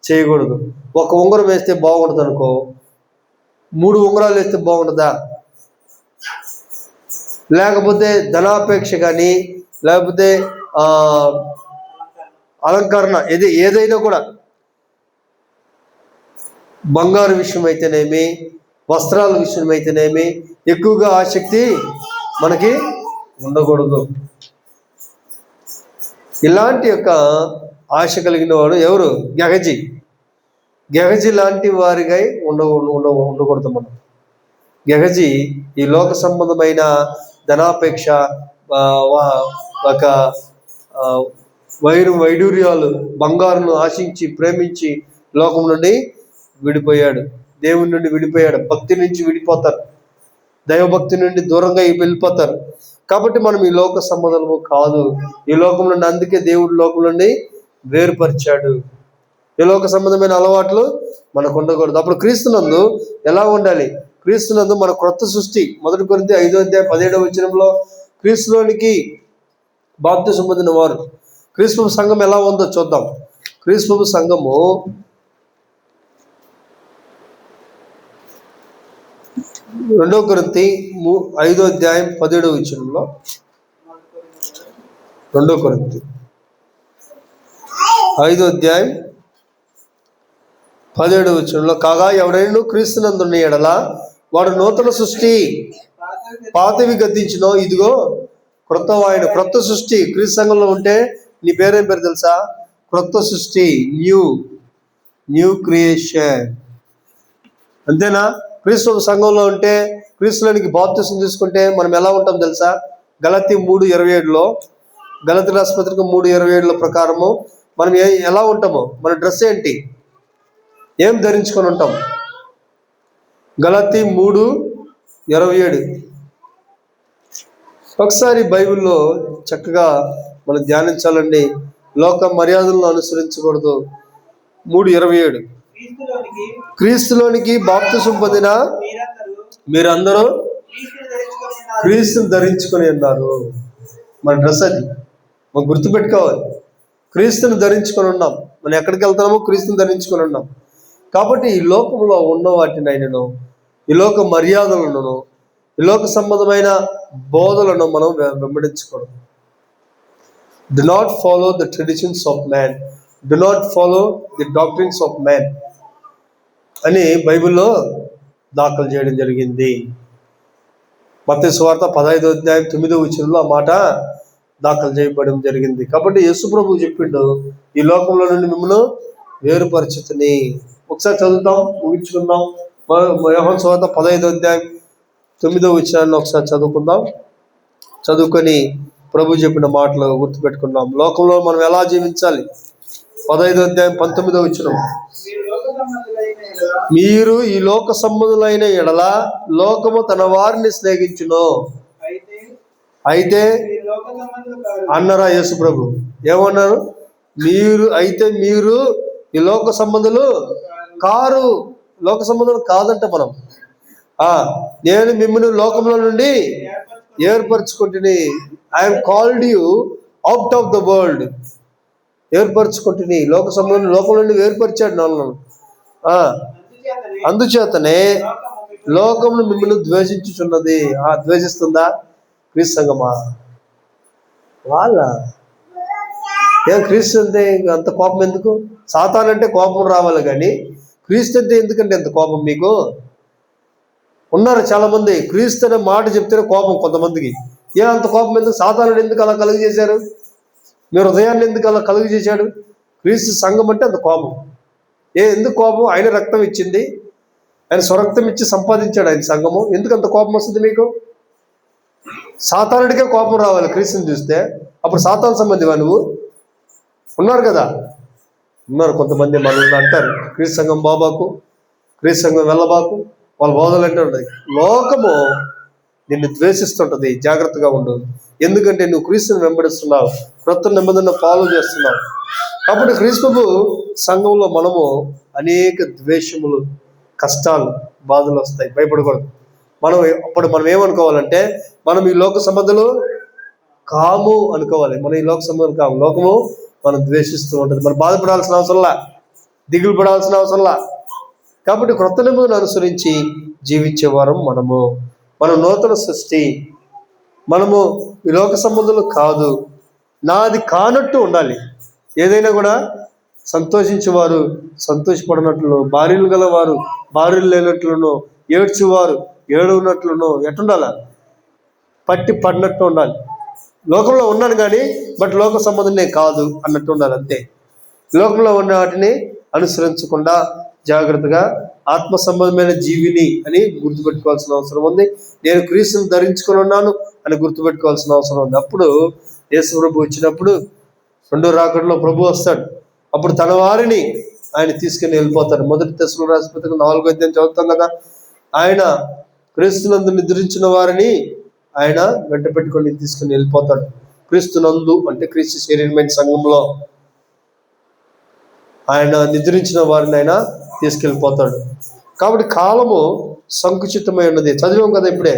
చేయకూడదు. ఒక ఉంగరం వేస్తే బాగుండదు అనుకో, 3 ఉంగరాలు వేస్తే బాగుంటుందా? లేకపోతే ధనాపేక్ష కానీ, లేకపోతే అలంకరణ ఏదైనా కూడా, బంగారు విషయం అయితేనేమి, వస్త్రాల విషయం అయితేనేమి ఎక్కువగా ఆసక్తి మనకి ఉండకూడదు. ఇలాంటి యొక్క ఆశ కలిగిన వాడు ఎవరు? గెహజీ లాంటి వారిగా ఉండకూడదు మనం. గెహజీ ఈ లోక సంబంధమైన ధనాపేక్ష, ఒక వైడూర్యాలు, బంగారును ఆశించి ప్రేమించి లోకం నుండి విడిపోయాడు, దేవుని నుండి విడిపోయాడు, భక్తి నుంచి విడిపోతారు, దైవభక్తి నుండి దూరంగా వెళ్ళిపోతారు. కాబట్టి మనం ఈ లోక సంబంధము కాదు, ఈ లోకం నుండి, అందుకే దేవుడు లోకం నుండి వేరుపరిచాడు. ఈ లోక సంబంధమైన అలవాట్లు మనకు ఉండకూడదు. అప్పుడు క్రీస్తునందు ఎలా ఉండాలి? క్రీస్తునందు మన క్రొత్త సృష్టి. 1 కొరింథీ 5:17 క్రీస్తులోనికి బాప్తిసం పొందిన వారు. క్రీస్తు సంఘం ఎలా ఉందో చూద్దాం. క్రీస్తు సంఘము 2 కొరింథీ 5:17 2 కొరింథీ 5:17 కాగా ఎవరైనా క్రీస్తునందున్న ఎడల వాడు నూతన సృష్టి, పాతవి గద్దించినో ఇదిగో క్రొత్త సృష్టి. క్రీస్తు సంఘంలో ఉంటే నీ పేరేం పేరు తెలుసా? క్రొత్త సృష్టి, న్యూ క్రియేషన్. అంతేనా? క్రీస్తు సంఘంలో ఉంటే, క్రీస్తులోనికి బాప్తిసం తీసుకుంటే మనం ఎలా ఉంటాం తెలుసా? గలతీ 3:27 గలతీ రాసిన పత్రిక 3:27 ప్రకారము మనం ఎలా ఉంటామో, మన డ్రెస్ ఏంటి, ఏం ధరించుకొని ఉంటాం? గలతీ 3:27 ఒకసారి బైబిల్లో చక్కగా మనం ధ్యానించాలండి. లోక మర్యాదలను అనుసరించకూడదు. 3:27 క్రీస్తులోనికి బాప్తిసం పొందిన మీరందరూ క్రీస్తుని ధరించుకొని ఉన్నారు. మన డ్రెస్ అది మనం గుర్తుపెట్టుకోవాలి. క్రీస్తుని ధరించుకొని ఉన్నాం. మనం ఎక్కడికి వెళ్తామో క్రీస్తుని ధరించుకొని ఉన్నాం. కాబట్టి ఈ లోకంలో ఉన్న వాటిని అయినను, ఈ లోక మర్యాదలను, ఈ లోక సంబంధమైన బోధలను మనం వెంబడించకూడదు. Do not follow the traditions of man. Do not follow the doctrines of man అని బైబిల్లో దాఖలు చేయడం జరిగింది. మత్తయి సువార్త 15:9 ఆ మాట దాఖలు చేయబడడం జరిగింది. కాబట్టి యేసు ప్రభువు చెప్పిండు, ఈ లోకంలో నుండి మిమ్మల్ని వేరుపరిచితిని. ఒకసారి చదువుతాం, ముగించుకుందాం. యోహాను సువార్త 15:9 ఒకసారి చదువుకుందాం. చదువుకొని ప్రభు చెప్పిన మాటలు గుర్తుపెట్టుకున్నాం. లోకంలో మనం ఎలా జీవించాలి? 15:19 మీరు ఈ లోక సంబంధులైన ఎడల లోకము తన వారిని స్నేహించును. అయితే అన్నారా యేసు ప్రభు? ఏమన్నారు? మీరు ఈ లోక సంబంధులు కారు. లోక సంబంధులు కాదంట మనం. నేను మిమ్మల్ని లోకంలో నుండి ఏర్పరచుకుంటుని. I'm called you out of the world. ఏర్పరచుకుంటుని. లోక సంబంధం లోకం నుండి ఏర్పరిచాడు నన్ను. అందుచేతనే లోకమును మిమ్మల్ని ద్వేషించుచున్నది. ద్వేషిస్తుందా క్రీస్తు సంఘమా? ఏం క్రీస్తు అంటే అంత కోపం ఎందుకు? సాతాను అంటే కోపం రావాలి కానీ క్రీస్తు అంటే ఎందుకంటే ఎంత కోపం మీకు? ఉన్నారు చాలా మంది క్రీస్తు అనే మాట చెప్తేనే కోపం కొంతమందికి. అంత కోపం ఎందుకు? సాతానుడు ఎందుకు అలా కలుగు చేశారు? మీ హృదయాన్ని ఎందుకు అలా కలుగు చేశాడు? క్రీస్తు సంఘం అంటే అంత కోపం. ఎందుకు కోపం? ఆయన రక్తం ఇచ్చింది, ఆయన స్వరక్తం ఇచ్చి సంపాదించాడు ఆయన సంఘము. ఎందుకు అంత కోపం వస్తుంది మీకు? సాతానుడికే కోపం రావాలి క్రీస్తుని చూస్తే. అప్పుడు సాతాను సంబంధివా నువ్వు? ఉన్నారు కదా, ఉన్నారు కొంతమంది మనల్ని అంటారు, క్రీస్తు సంఘం బాబాకు, క్రీస్తు సంఘం వెళ్ళబాకు, వాళ్ళ బోధలు అంటే ఉంటాయి. లోకము నిన్ను ద్వేషిస్తుంటది, జాగ్రత్తగా ఉండు. ఎందుకంటే నువ్వు క్రీస్తుని వెంబడిస్తున్నావు, క్రొత్త నిబంధన ఫాలో చేస్తున్నావు. కాబట్టి క్రీస్తు సంఘంలో మనము అనేక ద్వేషములు, కష్టాలు, బాధలు వస్తాయి. భయపడకూడదు. మనం ఏమనుకోవాలంటే మనం ఈ లోక సంబంధాలు కాము అనుకోవాలి. మనం ఈ లోక సంబంధం కాము. లోకము మనం ద్వేషిస్తూ ఉంటుంది. మనం బాధపడాల్సిన అవసరంలా, దిగులు పడాల్సిన అవసరంలా. కాబట్టి క్రొత్త నిబంధనను అనుసరించి జీవించేవారం మనం నూతన సృష్టి. మనము ఈ లోక సంబంధులు కాదు. నాది కానట్టు ఉండాలి. ఏదైనా కూడా సంతోషించేవారు సంతోషపడినట్లు, భార్యలు గలవారు భార్యలు లేనట్లును, ఏడ్చేవారు ఏడున్నట్లును ఎట్టుండాల? పట్టి పడినట్టు ఉండాలి. లోకంలో ఉన్నాను కానీ బట్ లోక సంబంధం కాదు అన్నట్టు ఉండాలి అంతే. లోకంలో ఉన్న వాటిని అనుసరించకుండా జాగ్రత్తగా ఆత్మ సంబంధమైన జీవిని అని గుర్తుపెట్టుకోవాల్సిన అవసరం ఉంది. నేను క్రీస్తుని ధరించుకొని ఉన్నాను అని గుర్తుపెట్టుకోవాల్సిన అవసరం ఉంది. అప్పుడు యేసు ప్రభు వచ్చినప్పుడు, రెండో రాకడలో ప్రభు వస్తాడు. అప్పుడు తన వారిని ఆయన తీసుకుని వెళ్ళిపోతాడు. మొదటి దశలో రాష్ట్రపతికి 4వ అధ్యాయం చదువుతాం కదా. ఆయన క్రీస్తునందు నిద్రించిన వారిని ఆయన వెంట పెట్టుకొని తీసుకుని వెళ్ళిపోతాడు. క్రీస్తునందు అంటే క్రీస్తు శరీరమైన సంఘంలో ఆయన నిద్రించిన వారిని ఆయన తీసుకెళ్ళిపోతాడు. కాబట్టి కాలము సంకుచితమై ఉన్నది. చదివాం కదా ఇప్పుడే,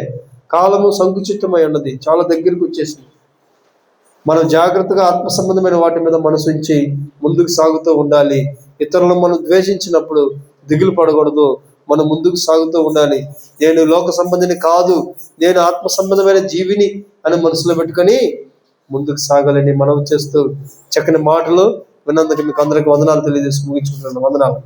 కాలము సంకుచితమై ఉన్నది, చాలా దగ్గరికి వచ్చేసింది. మనం జాగ్రత్తగా ఆత్మ సంబంధమైన వాటి మీద మనసు ఉంచి ముందుకు సాగుతూ ఉండాలి. ఇతరులను మనం ద్వేషించినప్పుడు దిగులు పడకూడదు. మనం ముందుకు సాగుతూ ఉండాలి. నేను లోక సంబంధిని కాదు, నేను ఆత్మ సంబంధమైన జీవిని అని మనసులో పెట్టుకొని ముందుకు సాగాలని మనం చేస్తూ చక్కని మాటలు విన్నందుకు మీకు అందరికీ వందనాలు తెలియజేసి ముగించుకుంటున్నాను. వందనాలు.